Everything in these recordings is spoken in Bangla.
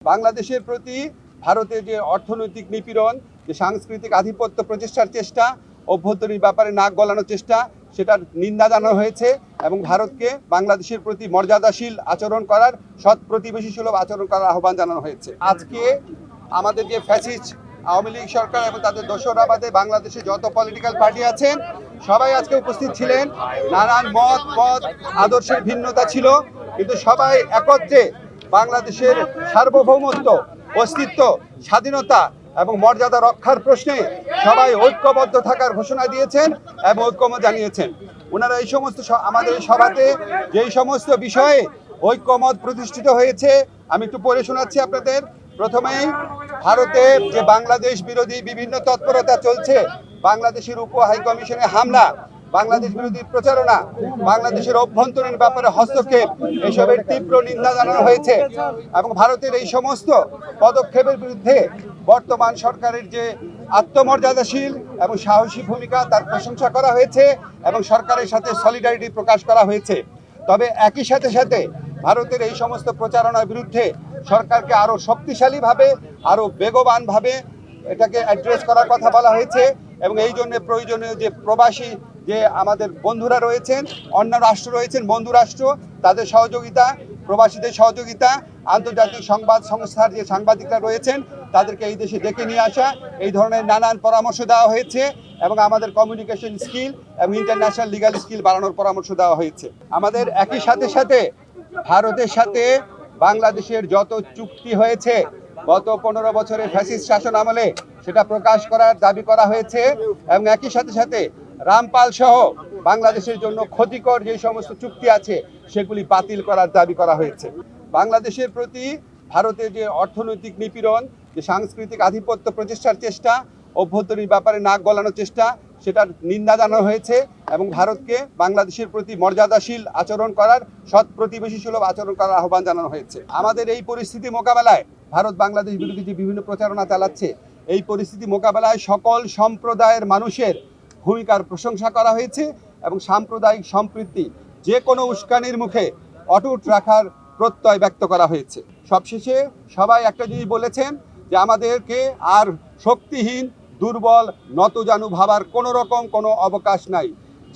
বাংলাদেশের প্রতি ভারতের যে অর্থনৈতিক নিপীড়ন, যে সাংস্কৃতিক আধিপত্য প্রতিষ্ঠার চেষ্টা, অভ্যন্তরীণ ব্যাপারে নাক গলানোর চেষ্টা, সেটার নিন্দা জানানো হয়েছে এবং ভারতকে বাংলাদেশের প্রতি মর্যাদাশীল আচরণ করার, সৎ প্রতিবেশী সুলভ আচরণ করার আহ্বান জানানো হয়েছে। আজকে আমাদের যে ফ্যাসিস্ট আওয়ামী লীগ সরকার এবং তাদের দোসররা বাদে বাংলাদেশে যত পলিটিক্যাল পার্টি আছেন সবাই আজকে উপস্থিত ছিলেন। নানান মত পথ আদর্শের ভিন্নতা ছিল, কিন্তু সবাই একত্রে বাংলাদেশের সার্বভৌমত্ব, অস্তিত্ব, স্বাধীনতা এবং মর্যাদা রক্ষার প্রশ্নে সবাই ঐক্যবদ্ধ থাকার ঘোষণা দিয়েছেন এবং ঐক্যমত জানিয়েছেন। ওনারা এই সমস্ত আমাদের এই সভাতে যেই সমস্ত বিষয়ে ঐক্যমত প্রতিষ্ঠিত হয়েছে আমি একটু পড়ে শোনাচ্ছি আপনাদের। প্রথমেই ভারতে যে বাংলাদেশ বিরোধী বিভিন্ন তৎপরতা চলছে, বাংলাদেশের উপ হাইকমিশনে হামলা, বাংলাদেশ বিরোধী প্রচারণা, বাংলাদেশের অভ্যন্তরীণ ব্যাপারে হস্তক্ষেপ, এসবের তীব্র নিন্দা জানানো হয়েছে এবং ভারতের এই সমস্ত পদক্ষেপের বিরুদ্ধে বর্তমান সরকারের যে আত্মমর্যাদাশীল এবং সাহসী ভূমিকা তার প্রশংসা করা হয়েছে এবং সরকারের সাথে সলিডারিটি প্রকাশ করা হয়েছে। তবে একই সাথে ভারতের এই সমস্ত প্রচারণার বিরুদ্ধে সরকারকে আরও শক্তিশালীভাবে, আরও বেগবানভাবে এটাকে অ্যাড্রেস করার কথা বলা হয়েছে এবং এই জন্য প্রয়োজনীয় যে প্রবাসী যে আমাদের বন্ধুরা রয়েছেন, অন্য রাষ্ট্র রয়েছেন, বন্ধু রাষ্ট্র, তাদের সহযোগিতা, প্রবাসীদের সহযোগিতা, আন্তর্জাতিক সংবাদ সংস্থার যে সাংবাদিকরা রয়েছেন তাদেরকে এই দেশে ডেকে নিয়ে আসা, এই ধরনের নানান পরামর্শ দেওয়া হয়েছে এবং আমাদের কমিউনিকেশন স্কিল এবং ইন্টারন্যাশনাল লিগ্যাল স্কিল বাড়ানোর পরামর্শ দেওয়া হয়েছে। আমাদের একই সাথে ভারতের সাথে বাংলাদেশের যত চুক্তি হয়েছে গত 15 বছরের ফ্যাসিস্ট শাসন আমলে সেটা প্রকাশ করার দাবি করা হয়েছে এবং একই সাথে রামপাল সহ বাংলাদেশের জন্য ক্ষতিকর যে সমস্ত চুক্তি আছে সেগুলি বাতিল করার দাবি করা হয়েছে। বাংলাদেশের প্রতি ভারতের যে অর্থনৈতিক নিপীড়ন, যে সাংস্কৃতিক আধিপত্য প্রতিষ্ঠার চেষ্টা, অভ্যন্তরীণ ব্যাপারে নাক গলানোর চেষ্টা, সেটার নিন্দা জানানো হয়েছে এবং ভারতকে বাংলাদেশের প্রতি মর্যাদাশীল আচরণ করার, সৎ প্রতিবেশী সুলভ আচরণ করার আহ্বান জানানো হয়েছে। আমাদের এই পরিস্থিতি মোকাবেলায় ভারত বাংলাদেশ বিরোধী যে বিভিন্ন প্রচারণা চালাচ্ছে, এই পরিস্থিতি মোকাবেলায় সকল সম্প্রদায়ের মানুষের ভূমিকার প্রশংসা করা হয়েছে এবং সাম্প্রদায়িক সম্প্রীতি যে কোনো উস্কানির মুখে অটুট রাখার প্রত্যয় ব্যক্ত করা হয়েছে। সবশেষে সবাই একটা জিনিস বলেছেন যে আমাদেরকে আর শক্তিহীন, দুর্বল, নতজানু ভাবার কোনো অবকাশ নাই।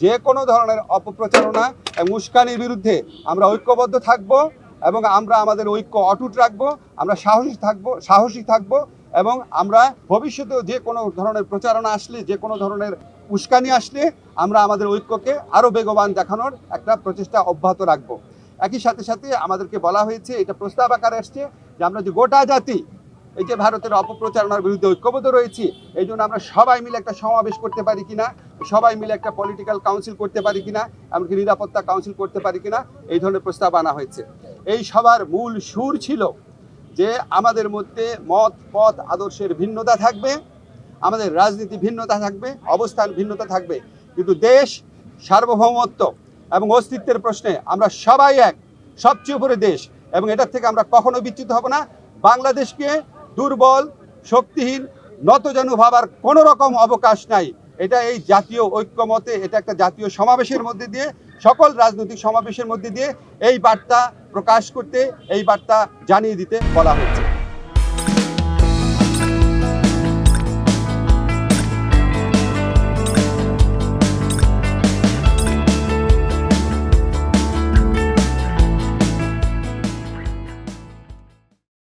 যে কোনো ধরনের অপপ্রচারণা এবং উস্কানির বিরুদ্ধে আমরা ঐক্যবদ্ধ থাকব এবং আমরা আমাদের ঐক্য অটুট রাখবো, আমরা সাহসী থাকবো এবং আমরা ভবিষ্যতেও যে কোনো ধরনের প্রচারণা আসলে, যে কোনো ধরনের উস্কানি আসলে আমরা আমাদের ঐক্যকে আরও বেগবান দেখানোর একটা প্রচেষ্টা অব্যাহত রাখবো। একই সাথে আমাদেরকে বলা হয়েছে, এটা প্রস্তাব আকারে আসছে যে আমরা যে গোটা জাতি এই যে ভারতের অপপ্রচারণার বিরুদ্ধে ঐক্যবদ্ধ রয়েছি, এই জন্য আমরা সবাই মিলে একটা সমাবেশ করতে পারি কিনা, সবাই মিলে একটা পলিটিক্যাল কাউন্সিল করতে পারি কিনা, এমনকি নিরাপত্তা কাউন্সিল করতে পারি কিনা, এই ধরনের প্রস্তাব আনা হয়েছে। এই সবার মূল সুর ছিল যে আমাদের মধ্যে মত পথ আদর্শের ভিন্নতা থাকবে, আমাদের রাজনীতি ভিন্নতা থাকবে, অবস্থান ভিন্নতা থাকবে, কিন্তু দেশ সার্বভৌমত্ব এবং অস্তিত্বের প্রশ্নে আমরা সবাই এক, সবচেয়ে উপরে দেশ এবং এটার থেকে আমরা কখনো বিচ্যুত হব না। বাংলাদেশকে দুর্বল, শক্তিহীন, নতজানু ভাবার কোনো রকম অবকাশ নাই। এটা এই জাতীয় ঐক্যমতে, এটা একটা জাতীয় সমাবেশের মধ্যে দিয়ে, সকল রাজনৈতিক সমাবেশের মধ্যে দিয়ে এই বার্তা প্রকাশ করতে, এই বার্তা জানিয়ে দিতে বলা হচ্ছে।